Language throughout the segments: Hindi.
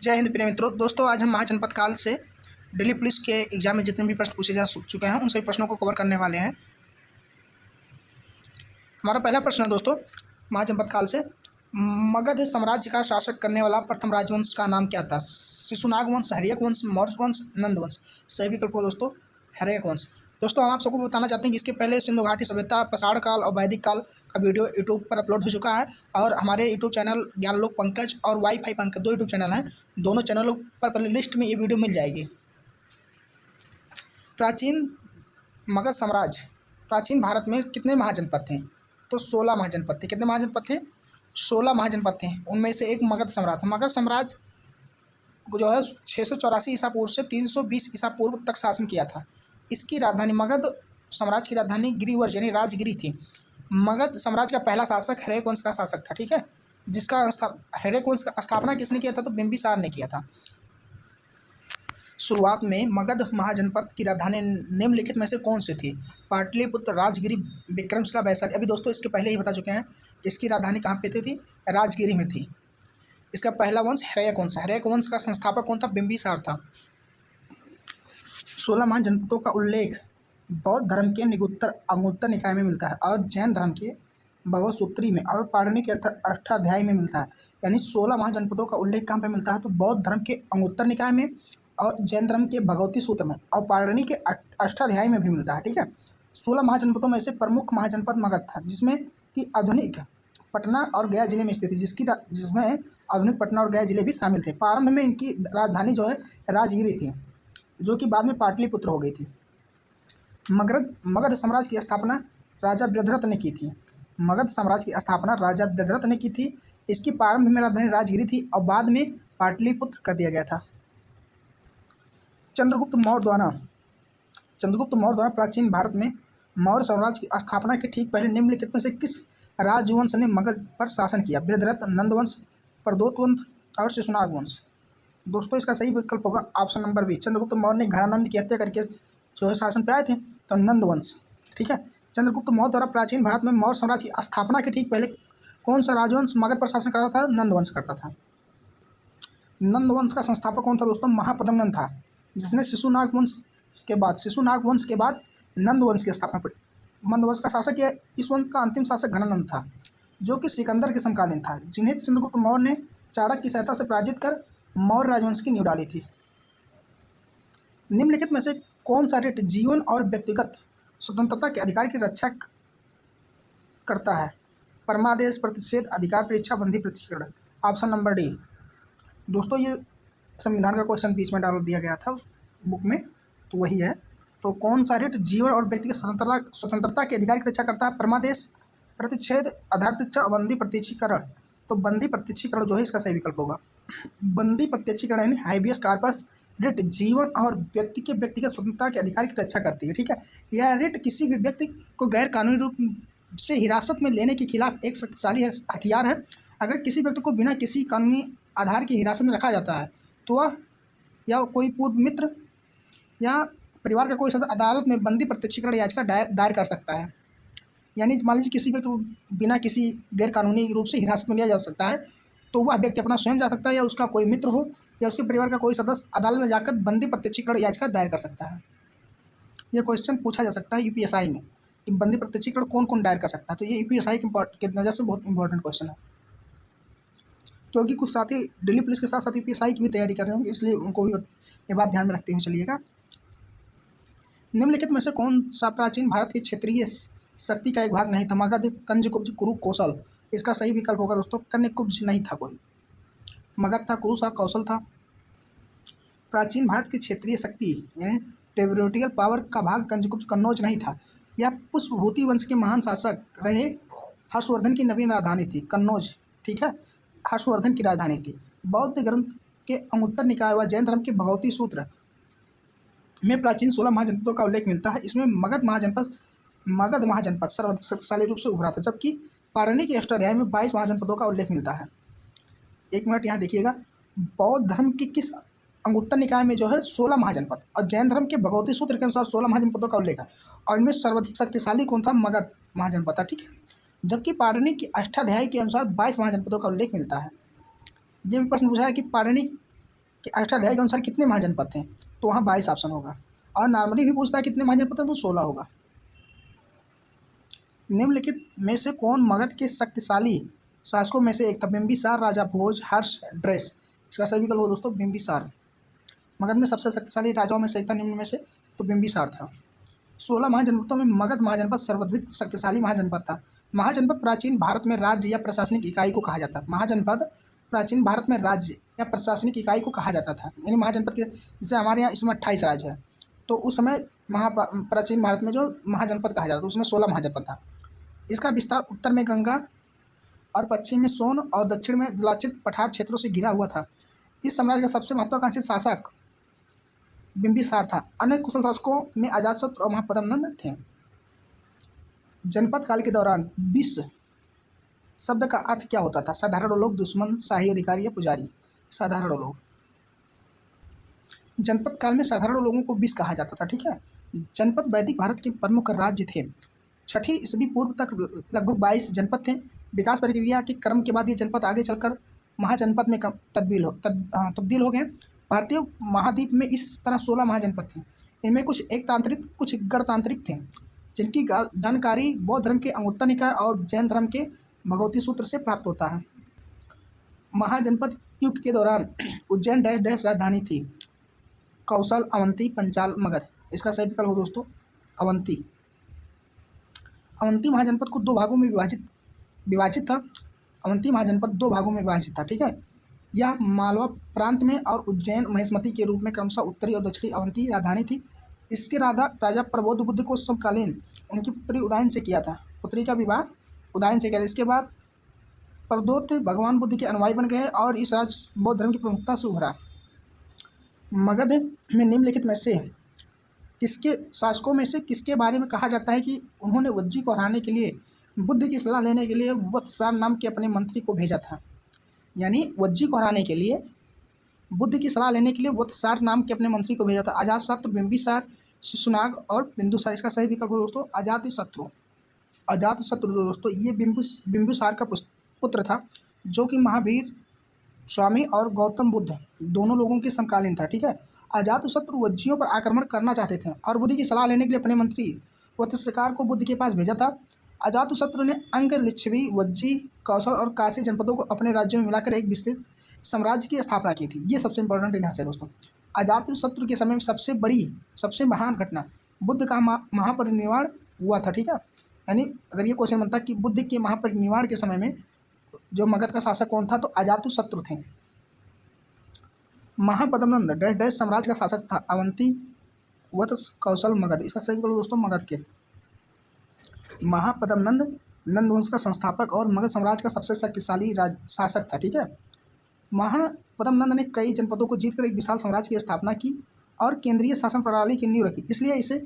जय हिंद प्रिय मित्रों। दोस्तों आज हम महाजनपद काल से दिल्ली पुलिस के एग्जाम में जितने भी प्रश्न पूछे जा चुके हैं उन सभी प्रश्नों को कवर करने वाले हैं। हमारा पहला प्रश्न है दोस्तों, महाजनपद काल से मगध साम्राज्य का शासक करने वाला प्रथम राजवंश का नाम क्या था? शिशुनाग वंश, हर्यक वंश, मौर्य वंश, नंद वंश। सही विकल्प हो दोस्तों हर्यक वंश। दोस्तों हम आप सबको बताना चाहते हैं कि इसके पहले सिंधु घाटी सभ्यता, पाषाण काल और वैदिक काल का वीडियो यूट्यूब पर अपलोड हो चुका है और हमारे यूट्यूब चैनल ज्ञानलोक पंकज और वाईफाई पंकज दो यूट्यूब चैनल हैं। दोनों चैनलों पर प्ले लिस्ट में ये वीडियो मिल जाएगी। प्राचीन मगध साम्राज्य, प्राचीन भारत में कितने महाजनपद थे? तो 16 महाजनपद थे। कितने महाजनपद थे? 16 महाजनपद थे। उनमें से एक मगध साम्राज्य था। मगध साम्राज्य जो है 684 ईसा पूर्व से 320 ईसा पूर्व तक शासन किया था। इसकी राजधानी, मगध साम्राज्य की राजधानी गिरिवर्ज यानी राजगिरी थी। मगध साम्राज्य का पहला शासक हर्यक वंश का शासक था। ठीक है, जिसका हर्यक वंश का स्थापना किसने किया था? तो बिंबिसार ने किया था। शुरुआत में मगध महाजनपद की राजधानी निम्नलिखित में से कौन सी थी? पाटलिपुत्र, राजगिरी, विक्रमशिला, वैशाली। अभी दोस्तों इसके पहले ही बता चुके हैं कि इसकी राजधानी कहाँ पे थी? राजगिरी में थी। इसका पहला वंश हर्यक वंश। हर्यक वंश का संस्थापक कौन था? बिंबिसार था। 16 महाजनपदों का उल्लेख बौद्ध धर्म के अंगुत्तर निकाय में मिलता है और जैन धर्म के भगवत सूत्री में और पाणिनि के अष्टाध्यायी में मिलता है। यानी 16 महाजनपदों का उल्लेख कहाँ पे मिलता है? तो बौद्ध धर्म के अंगुत्तर निकाय में और जैन धर्म के भगवती सूत्र में और पाणिनि के अष्टाध्यायी में भी मिलता है। ठीक है, 16 महाजनपदों में से प्रमुख महाजनपद मगध था, जिसमें कि आधुनिक पटना और गया जिले में स्थित थी, जिसमें आधुनिक पटना और गया जिले भी शामिल थे। प्रारंभ में इनकी राजधानी जो है राजगिरी थी, जो कि बाद में पाटलिपुत्र हो गई थी। मगध साम्राज्य की स्थापना राजा बृहद्रथ ने की थी। मगध साम्राज्य की स्थापना राजा बृहद्रथ ने की थी। इसकी प्रारंभ में राजधानी राजगिरी थी और बाद में पाटलिपुत्र कर दिया गया था। चंद्रगुप्त मौर्य द्वारा प्राचीन भारत में मौर्य साम्राज्य की स्थापना के ठीक पहले निम्नलिखित में से किस राजवंश ने मगध पर शासन किया? बृहद्रथ, नंदवंश, प्रदोतवंश और शिशुनाग वंश। दोस्तों इसका सही विकल्प होगा option number B. Chandragupta Maurya ने घरानंद की हत्या करके जो है शासन पे आए थे, तो नंदवंश। ठीक है, चंद्रगुप्त मौर्य द्वारा प्राचीन भारत में मौर्य साम्राज्य की स्थापना के ठीक पहले कौन सा राजवंश मगध पर शासन करता था? नंदवंश करता था। नंदवंश का संस्थापक कौन था दोस्तों? महापद्मनंद था, जिसने शिशुनाग वंश के बाद नंदवंश की स्थापना की। नंदवंश का शासक या इस वंश का अंतिम शासक घनानंद था, जो कि सिकंदर के समकालीन था, जिन्हें चंद्रगुप्त मौर्य ने चाणक्य की सहायता से पराजित कर मौर्य राजवंश की नींव डाली थी। निम्नलिखित में से कौन सा रिट जीवन और व्यक्तिगत स्वतंत्रता के अधिकार की रक्षा करता है? परमादेश, प्रतिषेध, अधिकार परीक्षा, बंदी प्रतिष्ठीकरण। Option number D. दोस्तों ये संविधान का क्वेश्चन बीच में डाल दिया गया था उस बुक में, तो वही है। तो कौन सा रिट जीवन और व्यक्तिगत स्वतंत्रता के अधिकार की रक्षा करता है? परमादेश, प्रतिषेध, आधार परीक्षा, बंदी प्रत्यक्षीकरण। तो बंदी प्रत्यक्षीकरण जो है इसका सही विकल्प होगा। बंदी प्रत्यक्षीकरण यानी हाइबियस कार्पस रिट जीवन और व्यक्ति के व्यक्तिगत स्वतंत्रता के अधिकार की रक्षा करती है। ठीक है, यह रिट किसी भी व्यक्ति को गैर कानूनी रूप से हिरासत में लेने के खिलाफ एक शक्तिशाली हथियार है। अगर किसी व्यक्ति को बिना किसी कानूनी आधार की हिरासत में रखा जाता है तो वह या कोई पूर्व मित्र या परिवार का कोई सदस्य अदालत में बंदी प्रत्यक्षीकरण याचिका दायर कर सकता है। यानी मान लीजिए किसी व्यक्ति को बिना किसी गैर कानूनी रूप से हिरासत में लिया जा सकता है, तो वह व्यक्ति अपना स्वयं जा सकता है या उसका कोई मित्र हो या उसके परिवार का कोई सदस्य अदालत में जाकर बंदी प्रत्यक्षीकरण याचिका दायर कर सकता है। यह क्वेश्चन पूछा जा सकता है यूपीएसआई में कि बंदी प्रत्यक्षीकरण कौन कौन दायर कर सकता है। तो ये यूपीएसआई की नज़र से बहुत इंपॉर्टेंट क्वेश्चन है, क्योंकि कुछ साथी दिल्ली पुलिस के साथ साथ यूपीएसआई की भी तैयारी कर रहे होंगे, इसलिए उनको भी ये बात ध्यान में रखते हुए चलिएगा। निम्नलिखित में से कौन सा प्राचीन भारत की क्षेत्रीय शक्ति का एक भाग नहीं था? मगध, कंजकुब्ज, कुरु, कौशल। इसका सही विकल्प होगा दोस्तों कन्याकुब्ज नहीं था कोई। मगध था, कुरु था, कौशल था। प्राचीन भारत की क्षेत्रीय शक्ति यानी टेरिटोरियल पावर का भाग कंजकुब्ज, कन्नौज नहीं था। यह पुष्पभूति वंश के महान शासक रहे हर्षवर्धन की नवीन राजधानी थी कन्नौज। ठीक है, हर्षवर्धन की राजधानी थी। बौद्ध ग्रंथ के अंगुत्तर निकाय व जैन धर्म के भगवती सूत्र में प्राचीन 16 महाजनपदों का उल्लेख मिलता है। इसमें मगध महाजनपद सर्वाधिक शक्तिशाली रूप से उभरा था, जबकि पाणिनि के अष्टाध्यायी में 22 महाजनपदों का उल्लेख मिलता है। एक मिनट यहाँ देखिएगा, बौद्ध धर्म की किस अंगुत्तर निकाय में जो है 16 महाजनपद और जैन धर्म के भगवती सूत्र के अनुसार 16 महाजनपदों का उल्लेख है, और इनमें सर्वाधिक शक्तिशाली कौन था? मगध महाजनपद था। ठीक है, जबकि पाणिनि के अष्टाध्यायी के अनुसार 22 महाजनपदों का उल्लेख मिलता है। ये भी प्रश्न पूछा है कि पाणिनि कि अष्टाध्यायी के अनुसार कितने महाजनपद थे, तो वहाँ 22 ऑप्शन होगा। और नॉर्मली भी पूछता है कितने महाजनपद हैं, तो 16 होगा। निम्नलिखित में से कौन मगध के शक्तिशाली शासकों में से एक था? बिंबिसार, राजा भोज, हर्ष, ड्रेस। इसका सही विकल्प हो दोस्तों बिंबिसार। मगध में सबसे शक्तिशाली राजाओं में से एक था, निम्न में से, तो बिंबिसार था। 16 महाजनपदों में मगध महाजनपद सर्वाधिक शक्तिशाली महाजनपद था। महाजनपद प्राचीन भारत में राज्य या प्रशासनिक इकाई को कहा जाता है। महाजनपद प्राचीन भारत में राज्य या प्रशासनिक इकाई को कहा जाता था। यानी महाजनपद के, जैसे हमारे यहाँ इसमें 28 राज्य है, तो उस समय प्राचीन भारत में जो महाजनपद कहा जाता था उसमें 16 महाजनपद था। इसका विस्तार उत्तर में गंगा और पश्चिम में सोन और दक्षिण में दलाचित पठार क्षेत्रों से घिरा हुआ था। इस साम्राज्य का सबसे महत्वाकांक्षी शासक बिंबिसार था। अन्य कुशल शासकों में अजातशत्रु और महापद्मनंद थे। जनपद काल के दौरान विश्व शब्द का अर्थ क्या होता था? साधारण लोग, दुश्मन, शाही अधिकारी या पुजारी। साधारण लोग। जनपद काल में साधारण लोगों को विश्व कहा जाता था। ठीक है। जनपद वैदिक भारत के प्रमुख राज्य थे। 6ठी ईस्वी पूर्व तक लगभग 22 जनपद थे। विकास प्रक्रिया के क्रम के बाद ये जनपद आगे चलकर महाजनपद में तब्दील हो गए। भारतीय महाद्वीप में इस तरह 16 महाजनपद थे। इनमें कुछ एकतांत्रिक, कुछ गणतांत्रिक थे, जिनकी जानकारी बौद्ध धर्म के अंगुत्तर निकाय और जैन धर्म के भगवती सूत्र से प्राप्त होता है। महाजनपद युग के दौरान उज्जैन डैश राजधानी थी। कौशल, अवंती, पंचाल, मगध। इसका सही विकल्प हो दोस्तों अवंती। अवंती महाजनपद को 2 भागों में विभाजित था। अवंती महाजनपद 2 भागों में विभाजित था। ठीक है। यह मालवा प्रांत में और उज्जैन, महेशमती के रूप में क्रमशः उत्तरी और दक्षिणी अवंती राजधानी थी। इसके राजा प्रबोध बुद्ध को समकालीन उनकी पुत्री उदयन से किया था। पुत्री का विवाह उदयन से किया था। इसके बाद प्रदोत भगवान बुद्ध के अनुयायी बन गए और इस राज्य बौद्ध धर्म की प्रमुखता से उभरा। मगध में निम्नलिखित में से किसके शासकों में से किसके बारे में कहा जाता है कि उन्होंने वज्जी को हराने के लिए बुद्ध की सलाह लेने के लिए वत्सार नाम के अपने मंत्री को भेजा था? यानी वज्जी को हराने के लिए बुद्ध की सलाह लेने के लिए वत्सार नाम के अपने मंत्री को भेजा था। अजातशत्रु, बिंबिसार, शिशुनाग और बिंदुसार। इसका सही विकल्प दोस्तों अजातशत्रु। अजातशत्रु दोस्तों ये बिंदुसार का पुत्र था, जो कि महावीर स्वामी और गौतम बुद्ध दोनों लोगों के समकालीन था। ठीक है। अजातशत्रु वज्जियों पर आक्रमण करना चाहते थे और बुद्ध की सलाह लेने के लिए अपने मंत्री वत्सकार को बुद्ध के पास भेजा था। अजातशत्रु ने अंग, लिच्छवी, वज्जी, कौशल और काशी जनपदों को अपने राज्यों में मिलाकर एक विस्तृत साम्राज्य की स्थापना की थी। ये सबसे इंपॉर्टेंट इतिहास है दोस्तों। अजातशत्रु के समय में सबसे महान घटना बुद्ध का महापरिनिर्वाण हुआ था। ठीक है। यानी अगर ये क्वेश्चन बनता कि बुद्ध के महापरिनिर्वाण के समय में जो मगध का शासक कौन था, तो अजातशत्रु थे। महापद्मनंद डैश साम्राज्य का शासक था। अवंती, वत्स, कौशल, मगध। इसका सही विकल्प दोस्तों मगध के। महापद्मनंद नंद वंश का संस्थापक और मगध साम्राज्य का सबसे शक्तिशाली शासक था। ठीक है। महापद्मनंद ने कई जनपदों को जीतकर एक विशाल साम्राज्य की स्थापना की और केंद्रीय शासन प्रणाली की नींव रखी। इसलिए इसे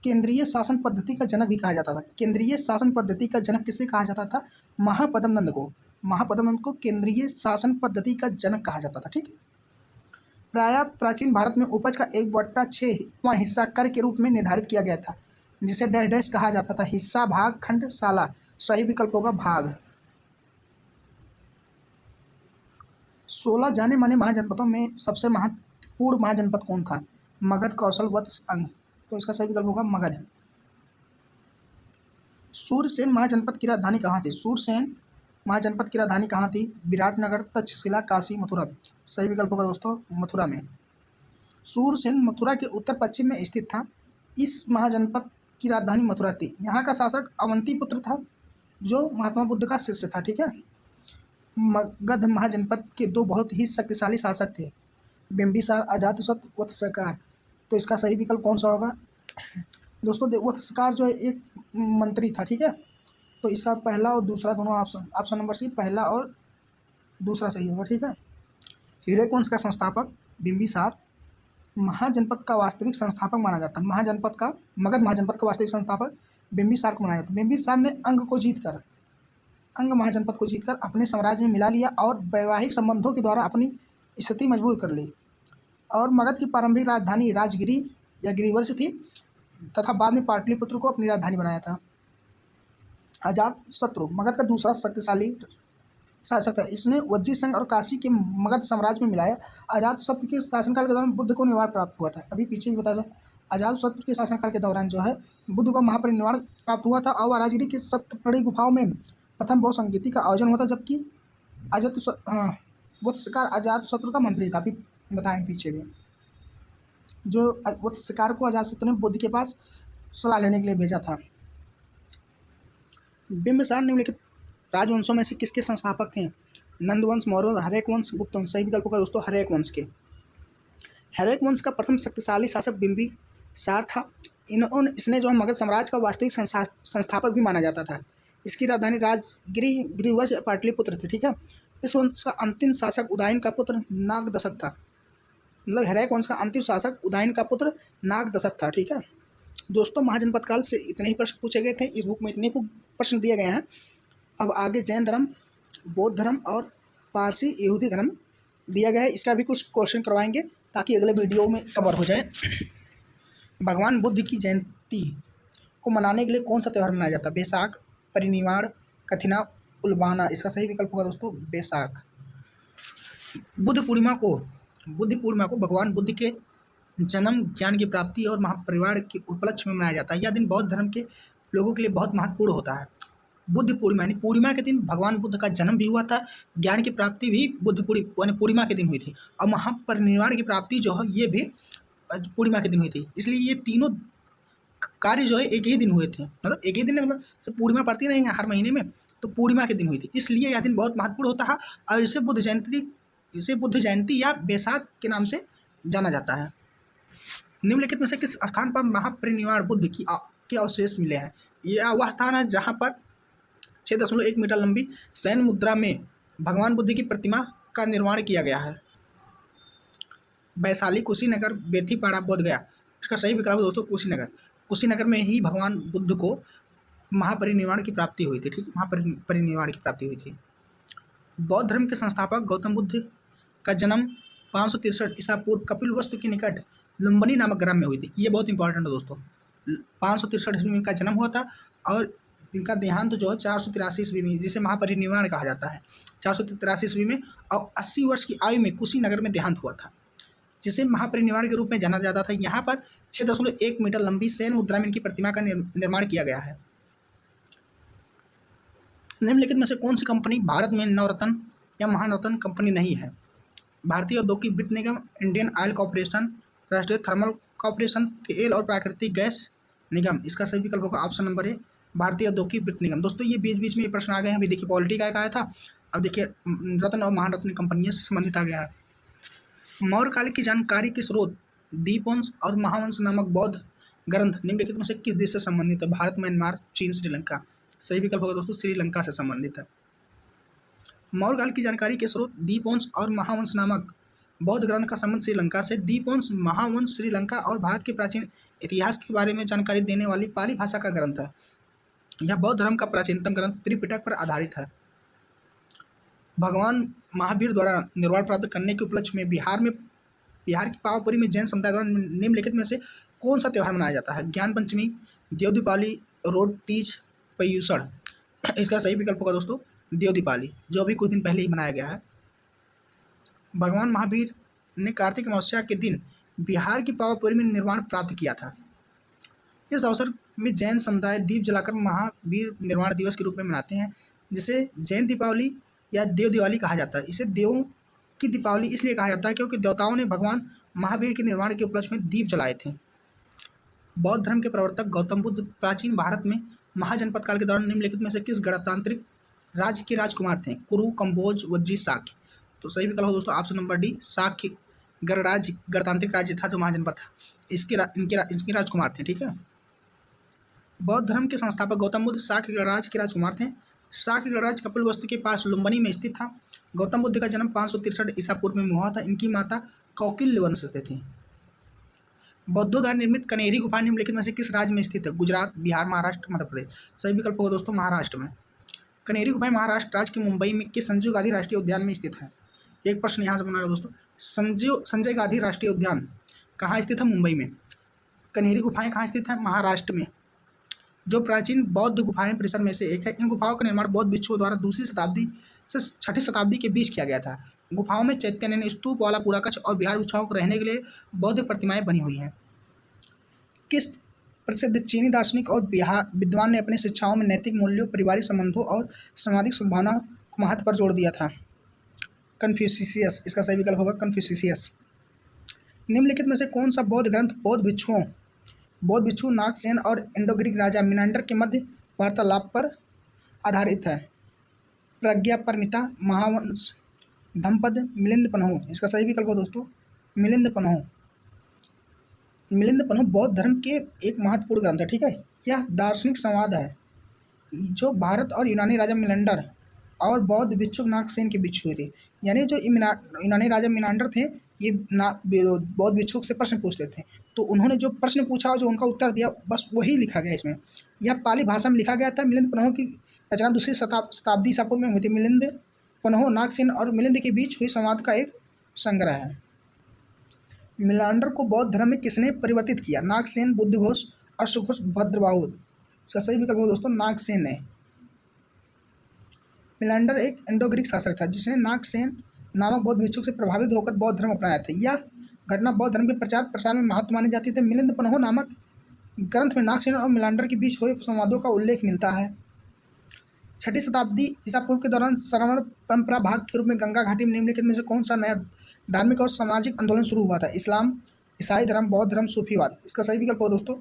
केंद्रीय शासन पद्धति का जनक भी कहा जाता था। केंद्रीय शासन पद्धति का जनक किसे कहा जाता था? महापद्मनंद को। महापद्मनंद को केंद्रीय शासन पद्धति का जनक कहा जाता था। ठीक है। प्रायः प्राचीन भारत में उपज का 1/6वां हिस्सा कर के रूप में निर्धारित किया गया था, जिसे डैश कहा जाता था। हिस्सा, भाग, खंड, साला। सही विकल्प होगा भाग। 16 जाने माने महाजनपदों में सबसे महत्वपूर्ण महाजनपद कौन था? मगध, कौशल, वत्स, अंग। तो इसका सही विकल्प होगा मगध। सूरसेन महाजनपद की राजधानी कहाँ थी? सूरसेन महाजनपद की राजधानी कहाँ थी? विराटनगर, तक्षशिला, काशी, मथुरा। सही विकल्प होगा दोस्तों मथुरा में। सूरसेन मथुरा के उत्तर पश्चिम में स्थित था। इस महाजनपद की राजधानी मथुरा थी। यहाँ का शासक अवंती पुत्र था, जो महात्मा बुद्ध का शिष्य था। ठीक है। मगध महाजनपद के 2 बहुत ही शक्तिशाली शासक थे, बिंबिसार, अजातशत्रु, वत्सकार। तो इसका सही विकल्प कौन सा होगा दोस्तों? वत्सकार जो है एक मंत्री था। ठीक है। तो इसका पहला और दूसरा दोनों ऑप्शन नंबर सी, पहला और दूसरा सही होगा। ठीक है। हिरण्यक वंश का संस्थापक बिंबिसार महाजनपद का वास्तविक संस्थापक माना जाता है। मगध महाजनपद का वास्तविक संस्थापक बिंबिसार को माना जाता है। बिंबिसार ने अंग महाजनपद को जीतकर अपने साम्राज्य में मिला लिया और वैवाहिक संबंधों के द्वारा अपनी स्थिति मजबूत कर ली। और मगध की प्रारंभिक राजधानी राजगिरी या गिरिवर्ष थी तथा बाद में पाटलिपुत्र को अपनी राजधानी बनाया था। अजातशत्रु मगध का दूसरा शक्तिशाली शासक था। इसने वज्जी संघ और काशी के मगध साम्राज्य में मिलाया। अजातशत्रु के शासनकाल के दौरान बुद्ध को निर्वाण प्राप्त हुआ था। अभी पीछे भी बता दें, अजातशत्रु के शासनकाल के दौरान जो है बुद्ध को महापरिनिर्वाण प्राप्त हुआ था और राजगिरी के सप्तप्रणी गुफाओं में प्रथम बौद्ध संगीति का आयोजन हुआ था, जबकि वत्सकार अजातशत्रु का मंत्री था। अभी बताएं पीछे भी, जो वत्सकार को अजातशत्रु ने बुद्ध के पास सलाह लेने के लिए भेजा था। बिंबिसार निम्नलिखित राजवंशों में से किसके संस्थापक थे? नंदवंश, मौर्य, हर्यक वंश, गुप्त वंश। सही विकल्प होगा दोस्तों हर्यक वंश के। हर्यक वंश का प्रथम शक्तिशाली शासक बिंबिसार था। इसने जो मगध साम्राज्य का वास्तविक संस्थापक भी माना जाता था। इसकी राजधानी गिरिवर्ष पाटलिपुत्र थी। ठीक है। इस वंश का अंतिम शासक उदयन का पुत्र नागदशक था। मतलब हर्यक वंश का अंतिम शासक उदयन का पुत्र नागदशक था। ठीक है दोस्तों, महाजनपद काल से इतने ही प्रश्न पूछे गए थे। इस बुक में इतने प्रश्न दिए गए हैं। अब आगे जैन धर्म, बौद्ध धर्म और पारसी यहूदी धर्म दिया गया है। इसका भी कुछ क्वेश्चन करवाएंगे ताकि अगले वीडियो में कवर हो जाए। भगवान बुद्ध की जयंती को मनाने के लिए कौन सा त्यौहार मनाया जाता है? बैसाख, परिनिर्वाण, कथिना, उल्बाना। इसका सही विकल्प होगा दोस्तों बैसाख। बुद्ध पूर्णिमा को भगवान बुद्ध के जन्म, ज्ञान की प्राप्ति और महापरिवार के उपलक्ष्य में मनाया जाता है। यह दिन बौद्ध धर्म के लोगों के लिए बहुत महत्वपूर्ण होता है। बुद्ध पूर्णिमा यानी पूर्णिमा के दिन भगवान बुद्ध का जन्म भी हुआ था, ज्ञान की प्राप्ति भी पूर्णिमा के दिन हुई थी, और महापरिनिर्वाण की प्राप्ति जो है ये भी पूर्णिमा के दिन हुई थी। इसलिए ये तीनों कार्य जो है एक ही दिन हुए थे। मतलब एक ही दिन, मतलब सब पूर्णिमा पड़ती नहीं है हर महीने में, तो पूर्णिमा के दिन हुई थी। इसलिए यह दिन बहुत महत्वपूर्ण होता है और इसे बुद्ध जयंती या बैसाख के नाम से जाना जाता है। निम्नलिखित में से किस स्थान पर महापरिनिर्वाण बुद्ध के अवशेष मिले हैं? यह वह स्थान है जहाँ पर 6.1 मीटर लंबी शयन मुद्रा में भगवान बुद्ध की प्रतिमा का निर्माण किया गया है। वैशाली, कुशीनगर, बेथीपाड़ा, बोधगया। इसका सही विकल्प दोस्तों कुशीनगर में ही भगवान बुद्ध को महापरिनिर्वाण की प्राप्ति हुई थी। ठीक, महापरिनिर्वाण की प्राप्ति हुई थी। बौद्ध धर्म के संस्थापक गौतम बुद्ध का जन्म 563 ईसा पूर्व कपिलवस्तु के निकट लुम्बिनी नामक ग्राम में हुई थी। ये बहुत इंपॉर्टेंट है दोस्तों। 563 ईस्वी में इनका जन्म हुआ था और इनका देहांत जो है 483 ईस्वी में, जिसे महापरिनिर्वाण कहा जाता है, 483 ईस्वी में, और 80 वर्ष की आयु में कुशीनगर में देहांत हुआ था, जिसे महापरिनिर्वाण के रूप में जाना जाता था। यहाँ पर 6.1 मीटर लंबी शयन मुद्रा में इनकी प्रतिमा का निर्माण किया गया है। निम्नलिखित में से कौन सी कंपनी भारत में नवरत्न या महारत्न कंपनी नहीं है? भारतीय औद्योगिक वित्त निगम, इंडियन ऑयल कॉर्पोरेशन, राष्ट्रीय थर्मल कॉर्पोरेशन, तेल और प्राकृतिक गैस निगम। इसका सही विकल्प होगा ऑप्शन नंबर ए, भारतीय औद्योगिक वित्त निगम। दोस्तों ये बीच बीच में ये प्रश्न आ गए हैं। अभी देखिए पॉलिटी का आया था, अब देखिए रत्न और महारत्न कंपनियों से संबंधित आ गया है। मौर्य काल की जानकारी के स्रोत दीपवंश और महावंश नामक बौद्ध ग्रंथ निम्नलिखित में से किस देश से संबंधित है? भारत, म्यांमार, चीन, श्रीलंका। सही विकल्प होगा दोस्तों श्रीलंका से संबंधित है। मौर्य काल की जानकारी के स्रोत दीपवंश और महावंश नामक बौद्ध ग्रंथ का संबंध श्रीलंका से। दीपवंश, महावंश श्रीलंका और भारत के प्राचीन इतिहास के बारे में जानकारी देने वाली पाली भाषा का ग्रंथ है। यह बौद्ध धर्म का प्राचीनतम ग्रंथ त्रिपिटक पर आधारित है। भगवान महावीर द्वारा निर्वाण प्राप्त करने के उपलक्ष्य में बिहार की पावापुरी में जैन समुदाय द्वारा निम्नलिखित में से कौन सा त्यौहार मनाया जाता है? ज्ञान पंचमी, देव दीपावली, रोड तीज, पर्युषण। इसका सही विकल्प होगा दोस्तों देव दीपावली, जो अभी कुछ दिन पहले ही मनाया गया है। भगवान महावीर ने कार्तिक अमावस्या के दिन बिहार की पावापुरी में निर्वाण प्राप्त किया था। इस अवसर में जैन समुदाय दीप जलाकर महावीर निर्वाण दिवस के रूप में मनाते हैं, जिसे जैन दीपावली या देव दिवाली कहा जाता है। इसे देवों की दीपावली इसलिए कहा जाता है क्योंकि देवताओं ने भगवान महावीर के निर्वाण के उपलक्ष्य में दीप जलाए थे। बौद्ध धर्म के प्रवर्तक गौतम बुद्ध प्राचीन भारत में महाजनपद काल के दौरान निम्नलिखित में से किस गणतांत्रिक राज्य के राजकुमार थे? कुरु, कंबोज, वज्जी, शाक्य। तो सही विकल्प दोस्तों ऑप्शन नंबर डी, शाक्य गणतांत्रिक राज्य था जो महाजनपद था, इनके राजकुमार थे। ठीक है। बौद्ध धर्म के संस्थापक गौतम बुद्ध शाक्य गणराज्य के राजकुमार थे। शाक्य गणराज्य कपिलवस्तु के पास लुम्बिनी में स्थित था। गौतम बुद्ध का जन्म 563 ईसा पूर्व में हुआ था। इनकी माता कौकिल्य वंश से थी। बौद्धों द्वारा निर्मित कनेरी गुफा निम्नलिखित में से किस राज्य में स्थित है? गुजरात, बिहार, महाराष्ट्र, मध्य प्रदेश। सही विकल्प होगा दोस्तों महाराष्ट्र में। कनेरी गुफाएं महाराष्ट्र राज्य के मुंबई में के संजय गांधी राष्ट्रीय उद्यान में स्थित है। एक प्रश्न यहाँ से बना दोस्तों, संजय गांधी राष्ट्रीय उद्यान कहाँ स्थित है? मुंबई में। कनेरी गुफाएं कहाँ स्थित है? महाराष्ट्र में। जो प्राचीन बौद्ध गुफाएं परिसर में से एक है। इन गुफाओं का निर्माण बौद्ध भिक्षुओं द्वारा 2वीं शताब्दी से 6ठी शताब्दी के बीच किया गया था। गुफाओं में चैतन्य स्तूप वाला पूरा कक्ष और विहार भिक्षुओं को रहने के लिए बौद्ध प्रतिमाएं बनी हुई हैं। किस प्रसिद्ध चीनी दार्शनिक और विद्वान ने अपनी शिक्षाओं में नैतिक मूल्यों, पारिवारिक संबंधों और सामाजिक सद्भावना को महत्व पर जोर दिया था? कन्फ्यूशियस। इसका सही विकल्प होगा कन्फ्यूशियस। निम्नलिखित में से कौन सा बौद्ध ग्रंथ बौद्ध भिक्षु नागसेन और इंडो-ग्रीक राजा मिनांडर के मध्य वार्तालाप पर आधारित है? प्रज्ञापारमिता, महावंश, धम्मपद, मिलिंद-पन्हु। इसका सही विकल्प हो दोस्तों मिलिंद-पन्हु। मिलिंद-पन्हु बौद्ध धर्म के एक महत्वपूर्ण ग्रंथ है। ठीक है, यह दार्शनिक संवाद है जो भारत और यूनानी राजा मिनांडर और बौद्ध भिक्षु नागसेन के बीच हुई थी। यानी जो यूनानी राजा मिनांडर थे, ये बौद्ध भिक्षुक से प्रश्न पूछते थे, तो उन्होंने जो प्रश्न पूछा और जो उनका उत्तर दिया, बस वही लिखा गया इसमें। यह पाली भाषा में लिखा गया था। मिलिंद-पन्हु की रचना 2री शताब्दी ईसा पूर्व में हुई थी। मिलिंद-पन्हु नागसेन और मिलिंद के बीच हुई संवाद का एक संग्रह है। मिनांडर को बौद्ध धर्म में किसने परिवर्तित किया? नागसेन, बुद्धघोष, अश्वघोष, भद्रबाहु। इसका सही विकल्प दोस्तों नागसेन ने। मिनांडर एक इंडो-ग्रीक शासक था जिसने नागसेन नामक बौद्ध भिक्षुक से प्रभावित होकर बौद्ध धर्म अपनाया था। यह घटना बौद्ध धर्म के प्रचार प्रसार में महत्व मानी जाती थी। मिलिंद-पन्हु नामक ग्रंथ में नागसेन और मिनांडर के बीच हुए संवादों का उल्लेख मिलता है। 6ठी शताब्दी ईसा पूर्व के दौरान श्रवण परंपरा भाग के रूप में गंगा घाटी में निम्नलिखित में से कौन सा नया धार्मिक और सामाजिक आंदोलन शुरू हुआ था? इस्लाम, ईसाई धर्म, बौद्ध धर्म, सूफीवाद। इसका सही विकल्प हो दोस्तों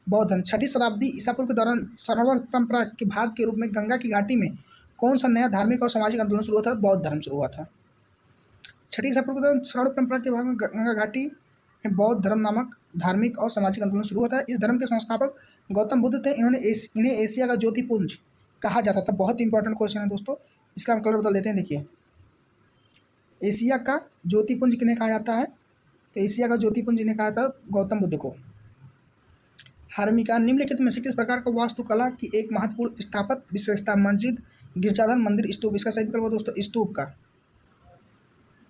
बौद्ध धर्म। 6ठी शताब्दी ईसा पूर्व के दौरान श्रवण परंपरा के भाग के रूप में गंगा की घाटी में कौन सा नया धार्मिक और सामाजिक आंदोलन शुरू हुआ था? बौद्ध धर्म शुरू हुआ था। 6ठी ईसा पूर्व के दौरान श्रवण परंपरा के भाग में गंगा घाटी में बौद्ध धर्म नामक धार्मिक और सामाजिक आंदोलन शुरू हुआ था। इस धर्म के संस्थापक गौतम बुद्ध थे। इन्हें एशिया का ज्योतिपुंज कहा जाता था। बहुत इंपॉर्टेंट क्वेश्चन है दोस्तों, इसका हम कलर बता देते हैं। देखिए, एशिया का ज्योतिपुंज किन्हें कहा जाता है? तो एशिया का ज्योतिपुंज इन्हें कहा था गौतम बुद्ध को। हार्मिका। निम्नलिखित में से किस प्रकार का वास्तुकला की एक महत्वपूर्ण स्थापत्य विशेषता? मस्जिद, गिरजाघर, मंदिर, स्तूप। इसका सही विकल्प दोस्तों स्तूप का।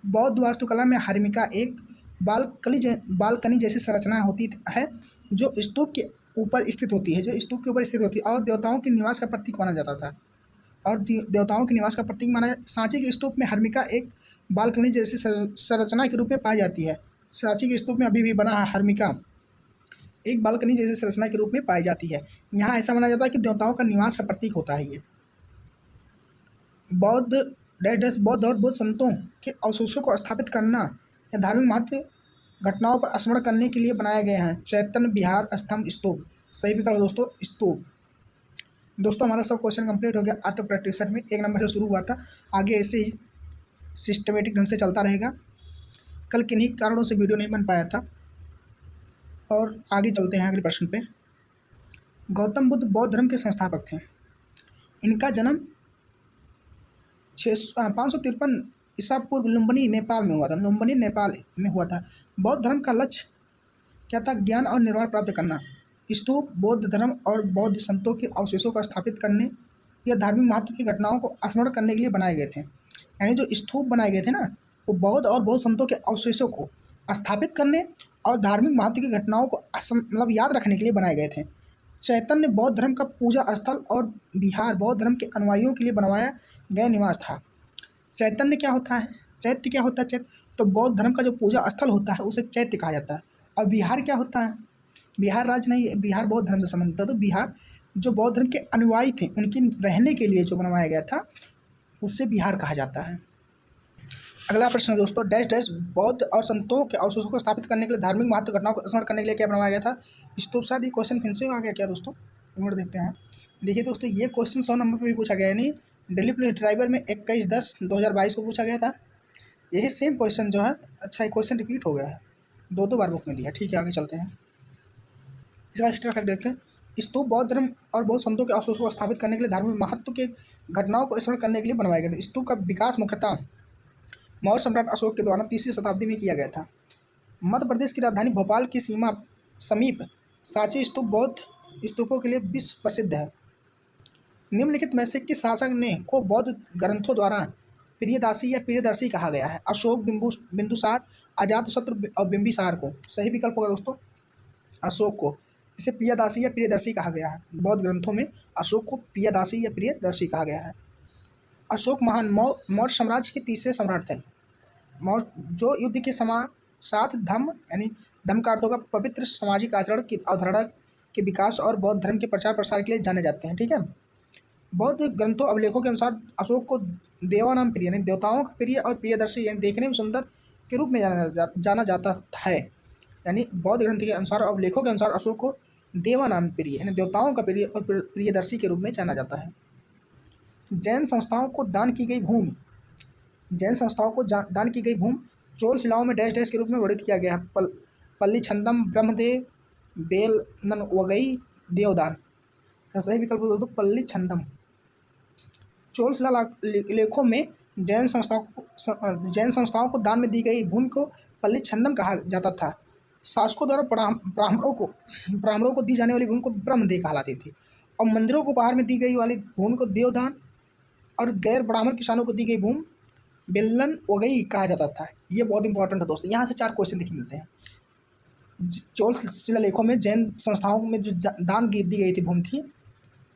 बौद्ध वास्तुकला में हार्मिका एक बालकनी जैसी संरचना होती है जो स्तूप के ऊपर स्थित होती है और देवताओं के निवास का प्रतीक माना जाता था। सांची के स्तूप में हार्मिका एक बालकनी जैसी संरचना के रूप में पाई जाती है। सांची के स्तूप में अभी भी बना है हार्मिका एक बालकनी जैसी संरचना के रूप में पाई जाती है। यहाँ ऐसा माना जाता है कि देवताओं का निवास का प्रतीक होता है ये। बौद्ध और बौद्ध संतों के अवशेषों को स्थापित करना या धार्मिक महत्व घटनाओं पर स्मरण करने के लिए बनाए गए हैं। चैतन्य विहार, स्तंभ, स्तूप। सही विकल्प दोस्तों स्तूप। दोस्तों हमारा सब क्वेश्चन कंप्लीट हो गया। आज तो प्रैक्टिस सेट में 1 नंबर से शुरू हुआ था, आगे ऐसे ही सिस्टमेटिक ढंग से चलता रहेगा। कल किन्हीं कारणों से वीडियो नहीं बन पाया था और आगे चलते हैं अगले प्रश्न पे। गौतम बुद्ध बौद्ध धर्म के संस्थापक थे। इनका जन्म 553 ईसा पूर्व लुम्बिनी नेपाल में हुआ था। बौद्ध धर्म का लक्ष्य क्या था? ज्ञान और निर्वाण प्राप्त करना। स्तूप बौद्ध धर्म और बौद्ध संतों के अवशेषों को स्थापित करने या धार्मिक महत्व की घटनाओं को स्मरण करने के लिए बनाए गए थे। यानी जो स्तूप बनाए गए थे ना, वो बौद्ध और बौद्ध संतों के अवशेषों को स्थापित करने और धार्मिक महत्व की घटनाओं को मतलब याद रखने के लिए बनाए गए थे। चैतन्य बौद्ध धर्म का पूजा स्थल और विहार बौद्ध धर्म के अनुयायियों के लिए बनवाया गया निवास था। चैतन्य क्या होता है? चैत्य क्या होता है? चैत्य तो बौद्ध धर्म का जो पूजा स्थल होता है उसे चैत्य कहा जाता है। और विहार क्या होता है? विहार राज्य नहीं, विहार बौद्ध धर्म से संबंधित था। तो विहार जो बौद्ध धर्म के अनुयायी थे उनके रहने के लिए जो बनवाया गया था उससे विहार कहा जाता है। अगला प्रश्न है दोस्तों, डैश बौद्ध और संतों के अवशेषों को स्थापित करने के लिए धार्मिक महत्व घटनाओं को स्मरण करने के लिए क्या बनवाया गया था? स्तूप। शायद ये क्वेश्चन फिर से आ गया क्या दोस्तों? एक मिनट देखते हैं। देखिए दोस्तों, ये क्वेश्चन 100 नंबर पर भी पूछा गया, यानी दिल्ली पुलिस ड्राइवर में 21/10/2022 को पूछा गया था। यही सेम क्वेश्चन जो है, अच्छा ये क्वेश्चन रिपीट हो गया है, 2 बार बुक में दिया। ठीक है, आगे चलते हैं। इसका हिस्ट्री फैक्ट देखते हैं। स्तूप बौद्ध धर्म और बौद्ध संतों के अवशेषों को स्थापित करने के लिए धार्मिक महत्व के घटनाओं को स्मरण करने के लिए बनवाए गए थे। स्तूप का विकास मुख्यतः मौर्य सम्राट अशोक के द्वारा 3री शताब्दी में किया गया था। मध्य प्रदेश की राजधानी भोपाल की सीमा समीप सांची स्तूप बौद्ध स्तूपों के लिए विश्व प्रसिद्ध है। निम्नलिखित में से किस शासक ने को बौद्ध ग्रंथों द्वारा प्रियदासी या प्रियदर्शी कहा गया है? अशोक, बिंदुसार, अजातशत्रु और बिंबिसार को। सही विकल्प होगा दोस्तों अशोक को। इसे प्रियदासी या प्रियदर्शी कहा गया है। बौद्ध ग्रंथों में अशोक को प्रियदासी या प्रियदर्शी कहा गया है। अशोक महान मौर्य साम्राज्य के तीसरे सम्राट थे। मौर्य जो युद्ध के साथ धम्म यानी धम्म का अर्थ होगा पवित्र सामाजिक आचरण की अवधारणा के विकास और बौद्ध धर्म के प्रचार प्रसार के लिए जाने जाते हैं। ठीक है। बौद्ध ग्रंथों अभिलेखों के अनुसार अशोक को देवानाम प्रिय यानी देवताओं का प्रिय और प्रियदर्शी यानी देखने में सुंदर के रूप में जाना जाता है। यानी बौद्ध ग्रंथ के अनुसार और अभिलेखों के अनुसार अशोक को देवानाम प्रिय यानी देवताओं का प्रिय और प्रियदर्शी के रूप में जाना जाता है। जैन संस्थाओं को दान की गई भूमि जैन संस्थाओं को दान की गई भूमि चोल शिलाओं में डैश डैश के रूप में वर्णित किया गया है। पल्ली छंदम ब्रह्मदेव बेल ननवगई देवदान। सही विकल्प दो पल्ली छंदम। चोल शिला लेखों में जैन संस्थाओं को दान में दी गई भूमि को पल्ली छंदम कहा जाता था। शासकों द्वारा ब्राह्मणों को दी जाने वाली भूमि को ब्रह्मदेव कहलाती थी और मंदिरों को उपहार में दी गई वाली भूमि को देवदान और गैर ब्राह्मण किसानों को दी गई भूमि बेलन वगई कहा जाता था। ये बहुत इंपॉर्टेंट है दोस्तों। यहाँ से 4 क्वेश्चन देखने मिलते हैं। चोल शिलालेखों में जैन संस्थाओं में जो दान दी गई थी भूमि थी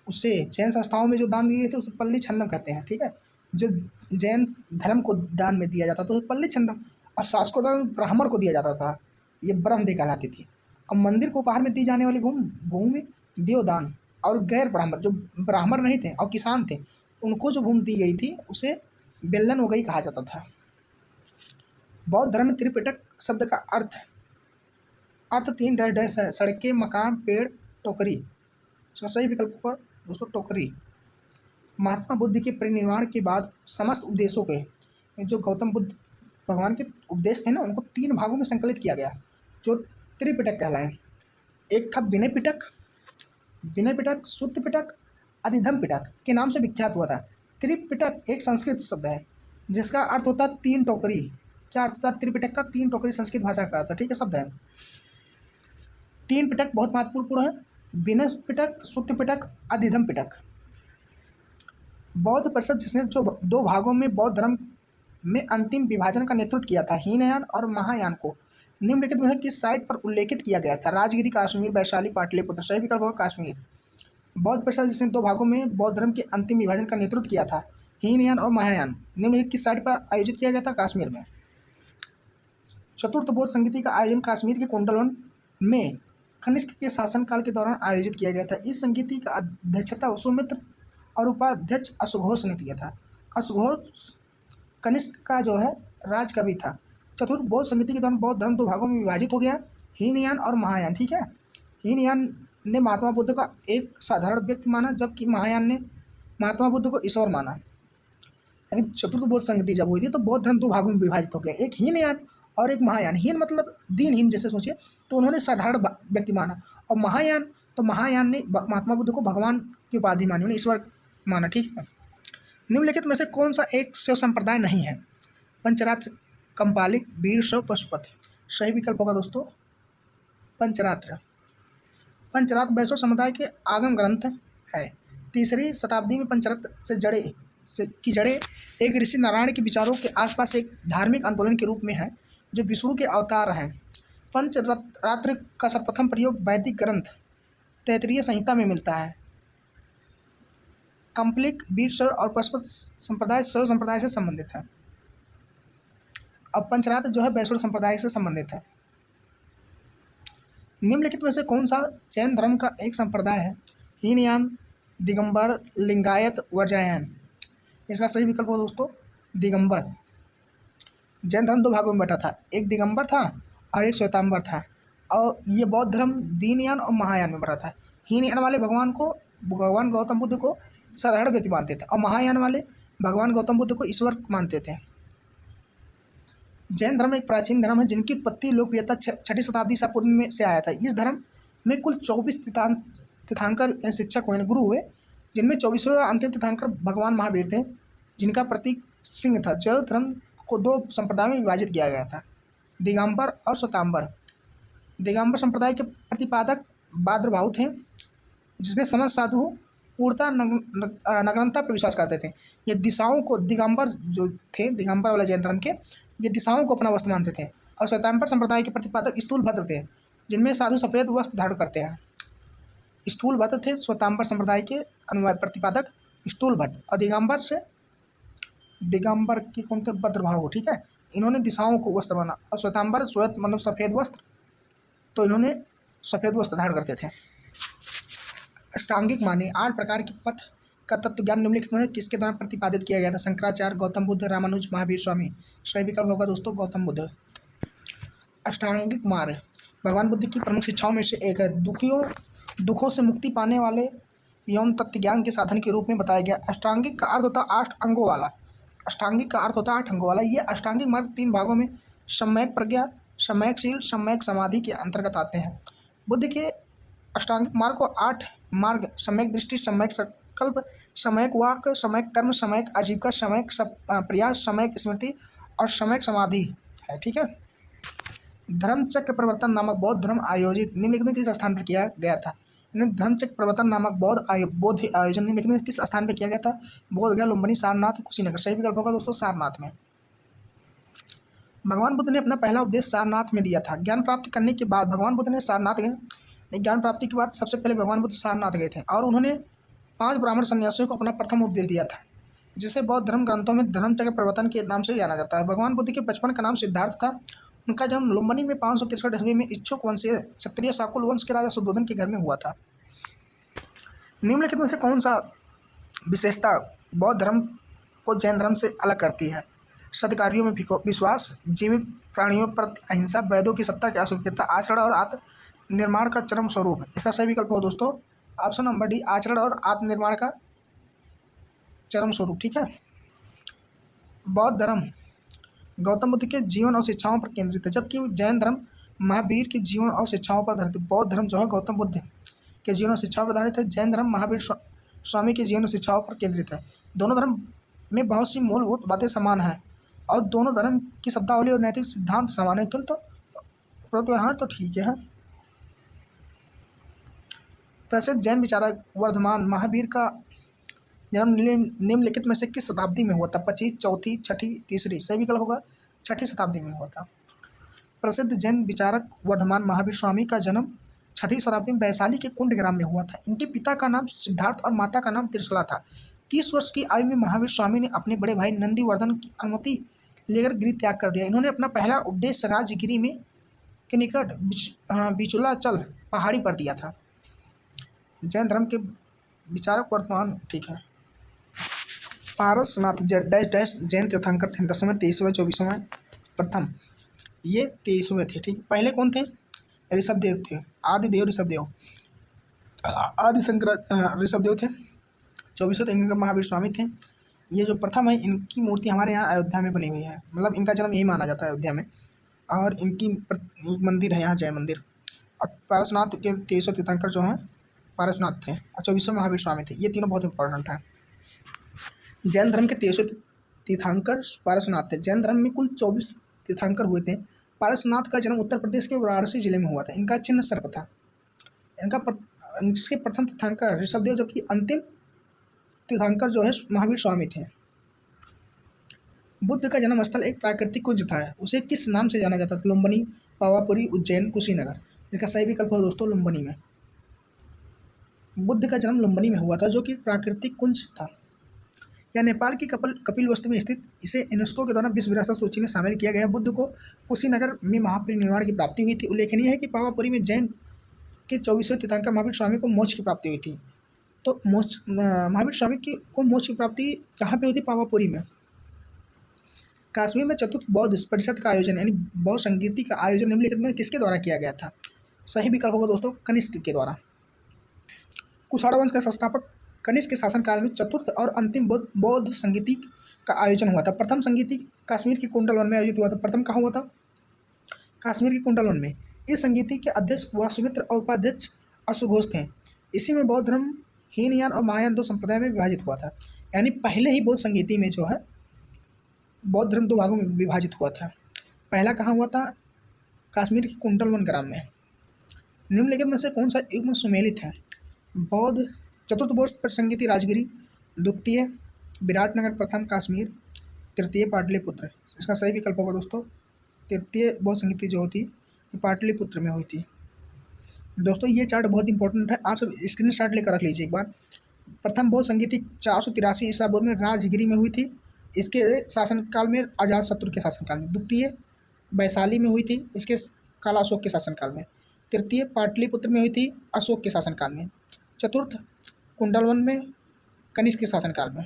उसे जैन संस्थाओं में जो दान दिए थे उसे पल्ली छंदम कहते हैं। ठीक है। जो जैन धर्म को दान में दिया जाता था उसे पल्ली छंदम और शासकों द्वारा ब्राह्मण को दिया जाता था ये ब्रह्मदेव कहलाती थी। और मंदिर को उपहार में दी जाने वाली भूमि देवदान और गैर ब्राह्मण जो ब्राह्मण नहीं थे और किसान थे उनको जो भूमि दी गई थी उसे बेलन वगई कहा जाता था। बौद्ध धर्म में त्रिपिटक शब्द का अर्थ 3 डैश डैश है। सड़कें, मकान, पेड़, टोकरी। सही विकल्प पर दोस्तों टोकरी। महात्मा बुद्ध के परिनिर्वाण के बाद समस्त उपदेशों के जो गौतम बुद्ध भगवान के उपदेश थे ना उनको 3 भागों में संकलित किया गया जो त्रिपिटक कहलाए। एक था विनय पिटक, शुद्ध पिटक, अधिधम पिटक के नाम से विख्यात हुआ था। त्रिपिटक एक संस्कृत शब्द है जिसका अर्थ होता है 3 टोकरी। क्या अर्थ होता है त्रिपिटक का? 3 टोकरी संस्कृत भाषा का अर्थ। ठीक है, शब्द है। 3 पिटक बहुत महत्वपूर्ण है। विनय पिटक, शुद्ध पिटक, अधिधम पिटक। बौद्ध परिषद जिसने जो 2 भागों में बौद्ध धर्म में अंतिम विभाजन का नेतृत्व किया था हीनयान और महायान को निम्नलिखित में से किस साइट पर उल्लेखित किया गया था? राजगिरी, कश्मीर, वैशाली, पाटलिपुत्र। सही विकल्प होगा कश्मीर। बौद्ध परिषद जिसने 2 भागों में बौद्ध धर्म के अंतिम विभाजन का नेतृत्व किया था हीनयान और महायान निम्नलिखित किस साइट पर आयोजित किया गया था? कश्मीर में। चतुर्थ बौद्ध संगीति का आयोजन कश्मीर के कुंडलवन में कनिष्क के शासनकाल के दौरान आयोजित किया गया था। इस संगीति का अध्यक्षता सुमित्र और उपाध्यक्ष अश्वघोष ने किया था। अश्वघोष कनिष्क का जो है राजकवि था। चतुर्थ बौद्ध संगीति के दौरान बौद्ध धर्म 2 भागों में विभाजित हो गया, हीनयान और महायान। ठीक है। हीनयान ने महात्मा बुद्ध का एक साधारण व्यक्ति माना जबकि महायान ने महात्मा बुद्ध को ईश्वर माना। यानी चतुर्थ बौद्ध संगीति जब हुई थी तो बौद्ध धर्म 2 भागों में विभाजित हो गया, एक हीनयान और एक महायान। हीन मतलब दीनहीन जैसे सोचिए, तो उन्होंने साधारण व्यक्ति माना। और महायान ने महात्मा बुद्ध को भगवान की उपाधि मानी, उन्हें ईश्वर माना। ठीक है। निम्नलिखित में से कौन सा एक शैव संप्रदाय नहीं है? पंचरात्र, कंपालिक, वीरशैव, पशुपति। सही विकल्प होगा दोस्तों पंचरात्र। पंचरात्र वैष्णव समुदाय के आगम ग्रंथ है। 3री शताब्दी में पंचरात्र की जड़ें एक ऋषि नारायण के विचारों के आसपास एक धार्मिक आंदोलन के रूप में है जो विष्णु के अवतार हैं। पंचरात्र का सर्वप्रथम प्रयोग वैदिक ग्रंथ तैत्तिरीय संहिता में मिलता है। कंपलिक, वीरशैव और पशुपत संप्रदाय शैव संप्रदाय से संबंधित है। अब पंचरात्र जो है वैष्णव संप्रदाय से संबंधित है। निम्नलिखित में से कौन सा जैन धर्म का एक संप्रदाय है? हीनयान, दिगंबर, लिंगायत, वज्रयायन। इसका सही विकल्प हो दोस्तों दिगंबर। जैन धर्म 2 भागों में बटा था, एक दिगंबर था और एक श्वेतांबर था। और ये बौद्ध धर्म दीनयान और महायान में बटा था। हीनयान वाले भगवान गौतम बुद्ध को साधारण व्यक्ति मानते थे और महायान वाले भगवान गौतम बुद्ध को ईश्वर मानते थे। जैन धर्म एक प्राचीन धर्म है जिनकी उत्पत्ति लोकप्रियता 6ठी शताब्दी ईसा पूर्व में से आया था। इस धर्म में कुल 24 तीर्थंकर शिक्षक हुए, गुरु हुए, जिनमें 24वें अंतिम तीर्थंकर भगवान महावीर थे जिनका प्रतीक सिंह था। जैन धर्म को 2 संप्रदायों में विभाजित किया गया था, दिगंबर और श्वेतांबर। दिगंबर संप्रदाय के प्रतिपादक भाद्रभाव थे जिसने समस्त साधु पूर्णता नग्नता पर विश्वास करते थे। ये दिशाओं को दिगंबर जो थे, दिगंबर वाले जैन धर्म के, ये दिशाओं को अपना वस्त्र मानते थे। और श्वेतांबर संप्रदाय के प्रतिपादक स्थूलभद्र थे जिनमें साधु सफेद वस्त्र धारण करते हैं। स्थूलभद्र थे श्वेतांबर संप्रदाय के अनुवाद प्रतिपादक स्थूलभद्र और दिगंबर से दिगंबर की कौन थे, भद्रभाहु, ठीक है। इन्होंने दिशाओं को वस्त्र बना, और श्वेतांबर श्वेत मतलब सफ़ेद वस्त्र, तो इन्होंने सफ़ेद वस्त्र धारण करते थे। अष्टांगिक माने 8 प्रकार के पथ का तत्व ज्ञान निम्नलिखित में किसके द्वारा प्रतिपादित किया गया था? शंकराचार्य, गौतम बुद्ध, रामानुज, महावीर स्वामी। सही विकल्प होगा दोस्तों गौतम बुद्ध। अष्टांगिक मार्ग भगवान बुद्ध की प्रमुख शिक्षाओं में से एक है। दुखों से मुक्ति पाने वाले यौन तत्व ज्ञान के साधन के रूप में बताया गया। अष्टांगिक का अर्थ होता है 8 अंगों वाला। अष्टांगिक का अर्थ होता है 8 अंगों वाला। ये अष्टांगिक मार्ग 3 भागों में सम्यक प्रज्ञा, सम्यकशील, सम्यक समाधि के अंतर्गत आते हैं। बुद्ध के अष्टांगिक मार्ग को 8 मार्ग सम्यक दृष्टि, सम्यक संकल्प, सम्यक वाक, सम्यक कर्म, सम्यक आजीविका, सम्यक प्रयास, सम्यक स्मृति और सम्यक समाधि है, ठीक है। धर्मचक्र प्रवर्तन नामक बौद्ध धर्म आयोजित निम्नलिखित में किस स्थान पर किया गया था? धर्मचक्र प्रवर्तन नामक बौद्ध आयोजन निम्नलिखित में किस स्थान पर किया गया था? बोध गया, लुम्बिनी, सारनाथ, कुशीनगर। सही विकल्प होगा दोस्तों सारनाथ में। भगवान बुद्ध ने अपना पहला उपदेश सारनाथ में दिया था। ज्ञान प्राप्ति करने के बाद भगवान बुद्ध ने सारनाथ गए। ज्ञान प्राप्ति के बाद सबसे पहले भगवान बुद्ध सारनाथ गए थे और उन्होंने 5 ब्राह्मण सन्यासियों को अपना प्रथम उपदेश दिया था, जिसे बौद्ध धर्म ग्रंथों में धर्मचक्र प्रवर्तन के नाम से जाना जाता है। भगवान बुद्ध के बचपन का नाम सिद्धार्थ था। उनका जन्म लुम्बिनी में 563 ईस्वी में इच्छुक वंशीय क्षत्रिय शाकुल वंश के राजा शुद्धोधन के घर में हुआ था। निम्नलिखित में से कौन सा विशेषता बौद्ध धर्म को जैन धर्म से अलग करती है? सत्कार्यों में विश्वास, जीवित प्राणियों पर अहिंसा, वेदों की सत्ता की अस्वीकृता, आचरण और आत्मनिर्माण का चरम स्वरूप। इसका सही विकल्प हो दोस्तों ऑप्शन नंबर डी, आचरण और आत्मनिर्माण का चरम स्वरूप, ठीक है। बौद्ध धर्म गौतम बुद्ध के जीवन और शिक्षाओं पर केंद्रित है, जबकि जैन धर्म महावीर के जीवन और शिक्षाओं पर आधारित है। बौद्ध धर्म जो है गौतम बुद्ध के जीवन और शिक्षाओं पर आधारित है। जैन धर्म महावीर स्वामी के जीवन और शिक्षाओं पर केंद्रित है। दोनों धर्म में बहुत सी मूलभूत बातें समान हैं और दोनों धर्म की शब्दावली और नैतिक सिद्धांत समान है, परंतु यहाँ तो ठीक है। प्रसिद्ध जैन विचारक वर्धमान महावीर का जन्म निम्नलिखित में से किस शताब्दी में हुआ था? 25, चौथी, छठी, तीसरी। सही विकल्प होगा 6ठी शताब्दी में हुआ था। प्रसिद्ध जैन विचारक वर्धमान महावीर स्वामी का जन्म 6ठी शताब्दी में वैशाली के कुंड ग्राम में हुआ था। इनके पिता का नाम सिद्धार्थ और माता का नाम त्रिशला था। 30 वर्ष की आयु में महावीर स्वामी ने अपने बड़े भाई नंदीवर्धन की अनुमति लेकर गिरि त्याग कर दिया। इन्होंने अपना पहला उपदेश राजगिरी में के निकट बिचुलाचल पहाड़ी पर दिया था। जैन धर्म के विचारक वर्तमान, ठीक है। पारसनाथ डैश जैन तीर्थंकर थे। 10वें, 23वें, 24वें। प्रथम ये 23वें थे, ठीक। पहले कौन थे? ऋषभदेव थे, आदिदेव ऋषभदेव, आदि शंकर ऋषभदेव थे। 24वें तीर्थंकर महावीर स्वामी थे। ये जो प्रथम है इनकी मूर्ति हमारे यहाँ अयोध्या में बनी हुई है, मतलब इनका जन्म यही माना जाता है अयोध्या में, और इनकी मंदिर है यहाँ जय मंदिर। और पारसनाथ के 23वें तीर्थंकर जो हैं पारसनाथ थे और 24वें महावीर स्वामी थे। ये तीनों बहुत इंपॉर्टेंट हैं। जैन धर्म के 23वें तीर्थंकर पारसनाथ थे। जैन धर्म में कुल 24 तीर्थंकर हुए थे। पारसनाथ का जन्म उत्तर प्रदेश के वाराणसी जिले में हुआ था। इनका चिन्ह सर्प था। इसके प्रथम तीर्थंकर ऋषभदेव, जबकि अंतिम तीर्थंकर जो है महावीर स्वामी थे। बुद्ध का जन्म स्थल एक प्राकृतिक कुंज था। उसे किस नाम से जाना जाता था? लुम्बिनी, पावापुरी, उज्जैन, कुशीनगर। इसका सही विकल्प हो दोस्तों लुम्बिनी में। बुद्ध का जन्म लुम्बिनी में हुआ था, जो कि प्राकृतिक कुंज था। यह नेपाल की कपिलवस्तु में स्थित। इसे यूनेस्को के द्वारा विश्व विरासत सूची में शामिल किया गया। बुद्ध को कुशीनगर में महापरिनिर्वाण की प्राप्ति हुई थी। उल्लेखनीय है कि पावापुरी में जैन के 24वें तीर्थंकर महावीर स्वामी को मोक्ष की प्राप्ति हुई थी। तो महावीर स्वामी को मोक्ष की प्राप्ति कहाँ पे हुई थी? पावापुरी में। कश्मीर में चतुर्थ बौद्ध परिषद का आयोजन यानी बौद्ध संगीति का आयोजन निम्नलिखित में किसके द्वारा किया गया था? सही विकल्प होगा दोस्तों कनिष्क के द्वारा। कुषाण वंश का संस्थापक कनिष्क के शासनकाल में चतुर्थ और अंतिम बौद्ध संगीति का आयोजन हुआ था। प्रथम संगीति कश्मीर के कुंडल वन में आयोजित हुआ था। प्रथम कहाँ हुआ था? कश्मीर के कुंडल वन में। इस संगीति के अध्यक्ष वासुमित्र और उपाध्यक्ष अश्वघोष थे। इसी में बौद्ध धर्म हीनयान और महायान 2 संप्रदाय में विभाजित हुआ था। यानी पहले ही बौद्ध संगीति में जो है बौद्ध धर्म 2 भागों में विभाजित हुआ था। पहला कहाँ हुआ था? कश्मीर के कुंडल वन ग्राम में। निम्नलिखित में से कौन सा युग्म सुमेलित है? बौद्ध चतुर्थ बौद्ध संगीति राजगिरी, द्वितीय विराटनगर, प्रथम कश्मीर, तृतीय पाटलिपुत्र। इसका सही विकल्प होगा दोस्तों तृतीय बौद्ध संगीति जो होती है पाटलिपुत्र में हुई थी। दोस्तों ये चार्ट बहुत इंपॉर्टेंट है, आप सब स्क्रीनशॉट लेकर रख लीजिए एक बार। प्रथम बौद्ध संगीति 483 ईसा पूर्व में राजगिरी में हुई थी इसके शासनकाल में अजातशत्रु के शासनकाल में। द्वितीय वैशाली में हुई थी इसके काल अशोक के शासनकाल में। तृतीय पाटलिपुत्र में हुई थी अशोक के शासनकाल में। चतुर्थ कुंडलवन में कनिष्क के शासनकाल में।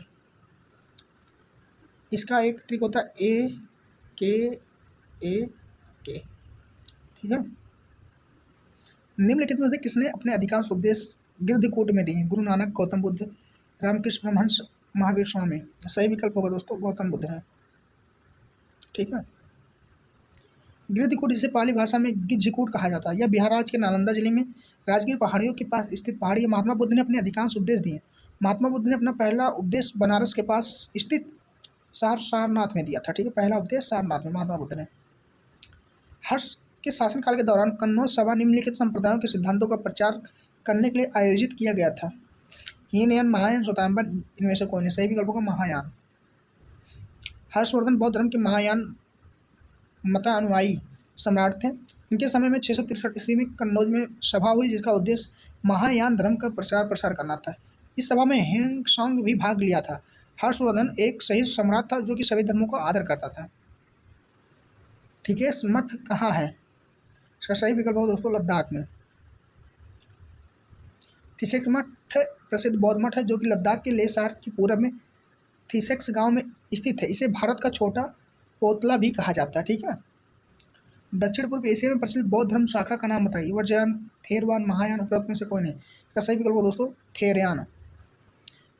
इसका एक ट्रिक होता है ए के, ठीक है। निम्नलिखित में से किसने अपने अधिकांश उपदेश गिरधकूट में दिए? गुरु नानक, गौतम बुद्ध, रामकृष्ण परमहंस, महावीर स्वामी। सही विकल्प होगा दोस्तों गौतम बुद्ध है, ठीक है। गिरधकूट जिसे पाली भाषा में गिज्झकूट कहा जाता है, यह बिहार राज्य के नालंदा जिले में राजगीर पहाड़ियों के पास स्थित पहाड़ी है। महात्मा बुद्ध ने अपने अधिकांश उपदेश दिए। महात्मा बुद्ध ने अपना पहला उपदेश बनारस के पास स्थित सारनाथ में दिया था, ठीक है। पहला उपदेश सारनाथ में महात्मा बुद्ध ने। हर्ष के शासनकाल के दौरान कन्नौज सभा निम्नलिखित संप्रदायों के सिद्धांतों का प्रचार करने के लिए आयोजित किया गया था। हीनयान, महायान, श्वेतांबर, इनमें से कोई नहीं। सही विकल्प होगा महायान। हर्षवर्धन बौद्ध धर्म के महायान मतानुयायी सम्राट थे। इनके समय में 663 ईस्वी में कन्नौज में सभा हुई जिसका उद्देश्य महायान धर्म का प्रसार करना था। इस सभा में हेंगसांग भी भाग लिया था। हर्षवर्धन एक सही सम्राट था जो कि सभी धर्मों का आदर करता था, ठीक है। मठ कहाँ है? इसका सही विकल्प होगा दोस्तों लद्दाख में। थिसेक्स मठ प्रसिद्ध बौद्ध मठ है जो कि लद्दाख के लेह शहर के पूरब में थिसेक्स गांव में स्थित है। इसे भारत का छोटा पोतला भी कहा जाता है, ठीक है। दक्षिण पूर्व एशिया में प्रचलित बौद्ध धर्म शाखा का नाम बताइए। वज्रयान, थेरवान, महायान, उपरोक्त में से कोई नहीं। इसका सही विकल्प होगा दोस्तों थेरयान।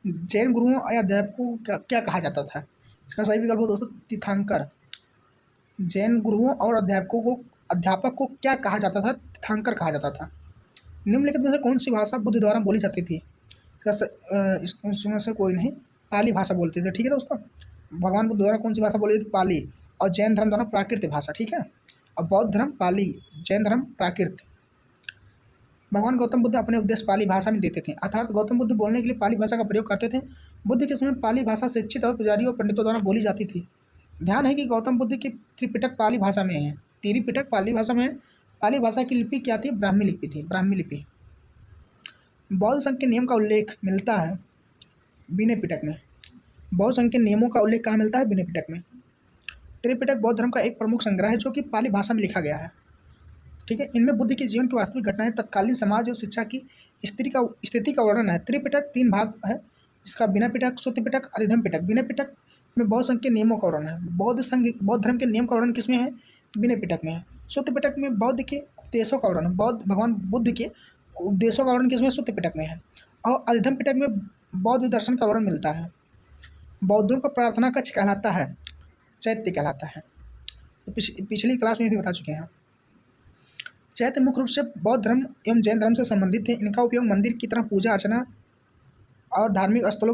जैन गुरुओं या अध्यापकों को क्या कहा जाता था? इसका सही विकल्प होगा दोस्तों तीर्थंकर। जैन गुरुओं और अध्यापक को क्या कहा जाता था? तीर्थंकर कहा जाता था। निम्नलिखित में से कौन सी भाषा बुद्ध द्वारा बोली जाती थी? इसमें से कोई नहीं। पाली भाषा बोलते थे, ठीक है दोस्तों। भगवान बुद्ध द्वारा कौन सी भाषा बोली थी? पाली। और जैन धर्म द्वारा प्राकृत भाषा, ठीक है। और बौद्ध धर्म पाली, जैन धर्म प्राकृत। भगवान गौतम बुद्ध अपने उपदेश पाली भाषा में देते थे, अर्थात गौतम बुद्ध बोलने के लिए पाली भाषा का प्रयोग करते थे। बुद्ध के समय पाली भाषा शिक्षित और पुजारियों और पंडितों द्वारा बोली जाती थी। ध्यान है कि गौतम बुद्ध की त्रिपिटक पाली भाषा में है। त्रिपिटक पाली भाषा में है। पाली भाषा की लिपि क्या थी? ब्राह्मी लिपि थी, ब्राह्मी लिपि। बौद्ध संघ के नियम का उल्लेख मिलता है विनय पिटक में। बौद्ध संघ के नियमों का उल्लेख कहाँ मिलता है? विनय पिटक में। त्रिपिटक बौद्ध धर्म का एक प्रमुख संग्रह है जो कि पाली भाषा में लिखा गया है, ठीक है। इनमें बुद्ध के जीवन की वास्तविक घटनाएं, तत्कालीन समाज और शिक्षा की स्थिति का वर्णन है। त्रिपिटक 3 भाग है जिसका विनय पिटक, सुत्त पिटक, अधिधम्म पिटक। विनय पिटक में बौद्ध संघ के नियमों का वर्णन है। बौद्ध धर्म के नियम का वर्णन किसमें है? विनय पिटक में है। सुत्त पिटक में बौद्ध के उपदेशों का वर्णन, भगवान बुद्ध के उपदेशों का वर्णन किसमें? सुत्त पिटक में है। और अधिधम्म पिटक में बौद्ध दर्शन का वर्णन मिलता है। बौद्धों का प्रार्थना कक्ष कहलाता है चैत्य कहलाता है। पिछली क्लास में भी बता चुके हैं। चैत्य मुख्य रूप से बौद्ध धर्म एवं जैन धर्म से संबंधित थे। इनका उपयोग मंदिर की तरह पूजा अर्चना और धार्मिक स्थल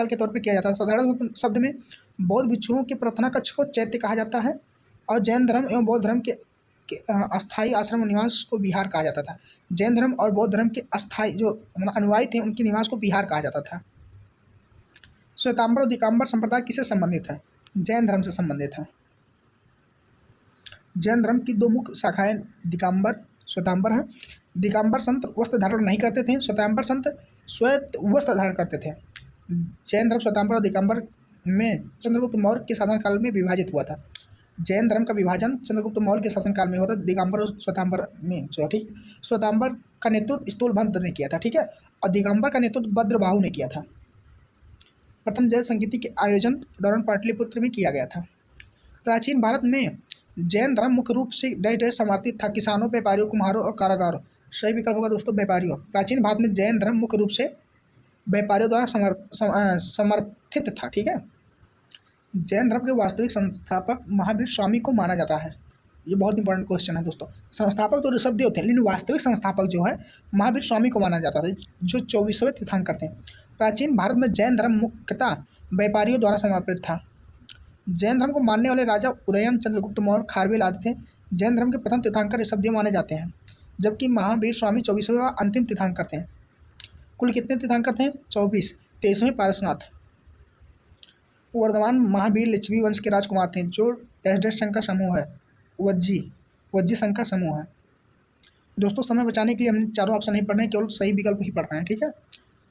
के तौर पर किया जाता है। साधारण शब्द में बौद्ध भिक्षुओं के प्रार्थना कक्ष को चैत्य कहा जाता है और जैन धर्म एवं बौद्ध धर्म के अस्थायी आश्रम निवास को विहार कहा जाता था। जैन धर्म और बौद्ध धर्म के अस्थायी जो अनुयायी थे उनके निवास को विहार कहा जाता था। श्वेतांबर और दिगंबर संप्रदाय किससे संबंधित है? जैन धर्म से संबंधित है। जैन धर्म की 2 मुख्य शाखाएं दिगंबर, श्वेतांबर है। दिगंबर संत वस्त्र धारण नहीं करते थे, श्वेतांबर संत श्वेत वस्त्र धारण करते थे। जैन धर्म श्वेतांबर और दिगंबर में चंद्रगुप्त मौर्य के शासनकाल में विभाजित हुआ था। जैन धर्म का विभाजन चंद्रगुप्त मौर्य के शासनकाल में हुआ था, दिगंबर और श्वेतांबर में जो, ठीक। श्वेतांबर का नेतृत्व स्थूलभद्र ने किया था, ठीक है। और दिगंबर का नेतृत्व भद्रबाहु ने किया था। प्रथम जैन संगीति के आयोजन के दौरान पाटलिपुत्र में किया गया था। प्राचीन भारत में जैन धर्म मुख्य रूप से समर्थित था किसानों, व्यापारियों, कुम्हारों और कारागारों। सही विकल्प होगा दोस्तों व्यापारियों। प्राचीन भारत में जैन धर्म मुख्य रूप से व्यापारियों द्वारा समर्थित था, ठीक है। जैन धर्म के वास्तविक संस्थापक महावीर स्वामी को माना जाता है। ये बहुत इंपॉर्टेंट क्वेश्चन है दोस्तों। संस्थापक तो ऋषभदेव थे लेकिन वास्तविक संस्थापक जो है महावीर स्वामी को माना जाता था, जो 24वें तीर्थंकर थे। प्राचीन भारत में जैन धर्म मुख्यतः व्यापारियों द्वारा समर्पित था। जैन धर्म को मानने वाले राजा उदयन, चंद्रगुप्त मौर्य, खारवेल आदि थे। जैन धर्म के प्रथम तीर्थंकर ऋषभदेव माने जाते हैं, जबकि महावीर स्वामी 24वें अंतिम तीर्थंकर थे। कुल कितने तीर्थंकर थे? 24। 23वें पारसनाथ। वर्धमान महावीर लिच्छवी वंश के राजकुमार थे जो डैश संघ का समूह है, वज्जी संघ का समूह है। दोस्तों समय बचाने के लिए हमने चारों ऑप्शन नहीं पढ़ रहे हैं, केवल सही विकल्प ही पढ़ रहे हैं, ठीक है।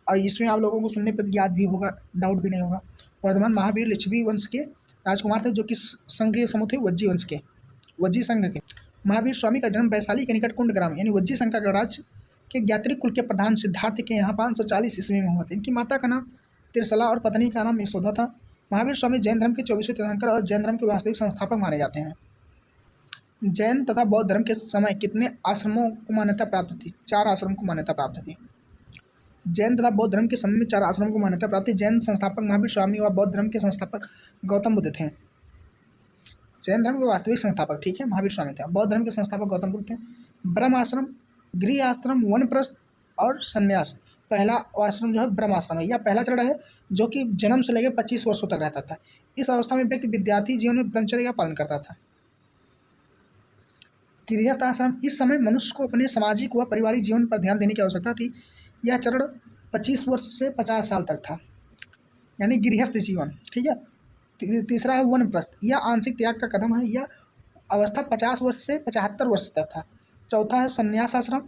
और इसमें आप लोगों को सुनने पर याद भी होगा, डाउट भी नहीं होगा। वर्धमान महावीर लिच्छवी वंश के राजकुमार थे, जो कि संघ के समूह थे वज्जी वंश के, वज्जी संघ के। महावीर स्वामी का जन्म वैशाली के निकट कुंड ग्राम यानी वज्जी संघ का गणराज्य के ज्ञात्री कुल के प्रधान सिद्धार्थ के यहाँ 540 ईस्वी में हुआ था। इनकी माता का नाम तिरसला और पत्नी का नाम यशोदा था। महावीर स्वामी जैन धर्म के 24वें तीर्थंकर और जैन धर्म के वास्तविक संस्थापक माने जाते हैं। जैन तथा बौद्ध धर्म के समय कितने आश्रमों को मान्यता प्राप्त थी? 4 आश्रम को मान्यता प्राप्त थी। जैन तथा बौद्ध धर्म के समय में 4 आश्रमों को मान्यता प्राप्त थी। जैन संस्थापक महावीर स्वामी व बौद्ध धर्म के संस्थापक गौतम बुद्ध थे। जैन धर्म के वास्तविक संस्थापक, ठीक है, महावीर स्वामी थे। बौद्ध धर्म के संस्थापक गौतम बुद्ध थे। ब्रह्म आश्रम, गृह आश्रम, वनप्रस्थ और संन्यास। पहला आश्रम जो है ब्रह्म आश्रम है, यह पहला चरण है जो कि जन्म से लेकर 25 वर्षों तक रहता था। इस अवस्था में व्यक्ति विद्यार्थी जीवन में ब्रह्मचर्य का पालन करता था। गृहस्थ आश्रम, इस समय मनुष्य को अपने सामाजिक व पारिवारिक जीवन पर ध्यान देने की आवश्यकता थी। यह चरण 25 वर्ष से 50 साल तक था, यानी गृहस्थ जीवन, ठीक है। तीसरा है वनप्रस्थ, यह आंशिक त्याग का कदम है। यह अवस्था 50 वर्ष से 75 वर्ष तक था। चौथा है संन्यास आश्रम,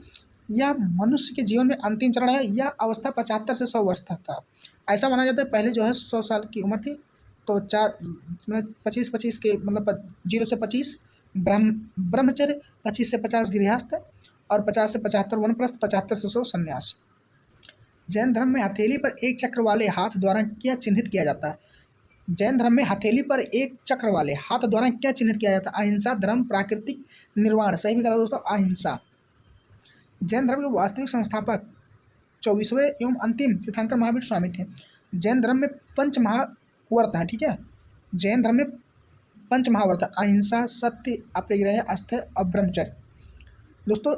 यह मनुष्य के जीवन में अंतिम चरण है। यह अवस्था 75 से 100 वर्ष तक था। ऐसा माना जाता है पहले जो है 100 साल की उम्र थी, तो 25 के मतलब 0 से 25 ब्रह्मचर्य, 25 से 50 गृहस्थ और 50 से 75 वनप्रस्थ, 75 से 100 संन्यास। जैन धर्म में हथेली पर एक चक्र वाले हाथ द्वारा क्या चिन्हित किया जाता है? जैन धर्म में हथेली पर एक चक्र वाले हाथ द्वारा क्या चिन्हित किया जाता है? अहिंसा, धर्म, प्राकृतिक निर्वाण। सही भी कहा दोस्तों, अहिंसा। जैन धर्म के वास्तविक संस्थापक 24वें एवं अंतिम तीर्थंकर महावीर स्वामी थे। जैन धर्म में 5 महाव्रत हैं, ठीक है। जैन धर्म में 5 महाव्रत, अहिंसा, सत्य, अपरिग्रह, अस्तेय और ब्रह्मचर्य। दोस्तों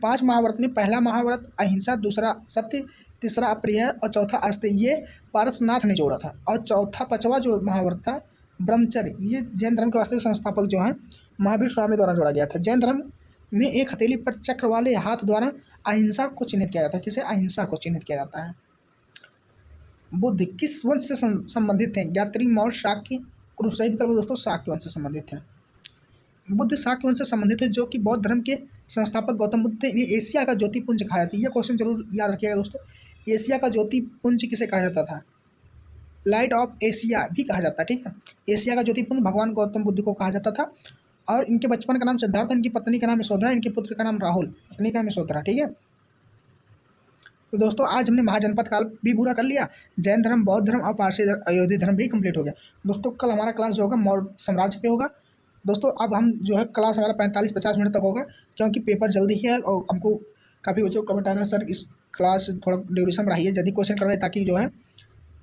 5 महाव्रत में पहला महाव्रत अहिंसा, दूसरा सत्य, तीसरा अप्रिय और चौथा अस्तेय, ये पारसनाथ ने जोड़ा था। और चौथा 5वां जो महाव्रत था ब्रह्मचर्य, ये जैन धर्म के वास्तविक संस्थापक जो हैं महावीर स्वामी द्वारा जोड़ा गया था। जैन धर्म में एक हथेली पर चक्र वाले हाथ द्वारा अहिंसा को चिन्हित किया जाता है। किसे? अहिंसा को चिन्हित किया जाता है। बुद्ध किस वंश से संबंधित थे? ज्ञात्री, मौर्य, शाक्य, कुरु। सही विकल्प दोस्तों शाक्य वंश से संबंधित है। बुद्ध शाक्य वंश से संबंधित है, जो कि बौद्ध धर्म के संस्थापक गौतम बुद्ध थे। इन्हें एशिया का ज्योतिपुंज कहा जाता है। यह क्वेश्चन जरूर याद रखिएगा दोस्तों। एशिया का ज्योतिपुंज किसे कहा जाता था? लाइट ऑफ एशिया भी कहा जाता है, ठीक है। एशिया का ज्योतिपुंज भगवान गौतम बुद्ध को कहा जाता था। और इनके बचपन का नाम सिद्धार्थ, इनकी पत्नी का नाम यशोधरा, इनके पुत्र का नाम राहुल, पत्नी का नाम यशोधरा, ठीक है। तो दोस्तों आज हमने महाजनपद काल भी पूरा कर लिया। जैन धर्म, बौद्ध धर्म और पारसी अयोध्या धर्म भी कंप्लीट हो गया। दोस्तों कल हमारा क्लास जो होगा मौर्य साम्राज्य पे होगा। दोस्तों अब हम जो है क्लास हमारा 45-50 मिनट तक होगा, क्योंकि पेपर जल्दी ही है। और हमको काफ़ी बच्चों को कमेंट आना, सर इस क्लास थोड़ा ड्यूरेशन बढ़ाइए, जल्दी क्वेश्चन करवाए, ताकि जो है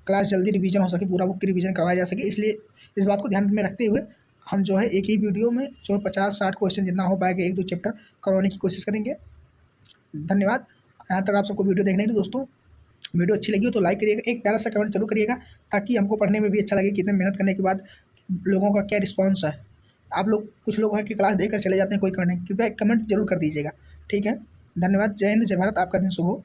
क्लास जल्दी रिवीजन हो सके, पूरा बुक की रिवीजन करवाया जा सके। इसलिए इस बात को ध्यान में रखते हुए हम जो है एक ही वीडियो में जो है 50-60 क्वेश्चन जितना हो पाएगा 1-2 चैप्टर करवाने की कोशिश करेंगे। धन्यवाद। यहाँ तक आप सबको वीडियो देखने के लिए। दोस्तों वीडियो अच्छी लगी हो तो लाइक करिएगा, एक प्यारा सा कमेंट जरूर करिएगा, ताकि हमको पढ़ने में भी अच्छा लगे कि इतने मेहनत करने के बाद लोगों का क्या रिस्पॉन्स है। आप लोग कुछ लोग हैं कि क्लास देखकर चले जाते हैं, कोई कमेंट, कृपया कमेंट जरूर कर दीजिएगा, ठीक है। धन्यवाद। जय हिंद, जय भारत। आपका दिन शुभ हो।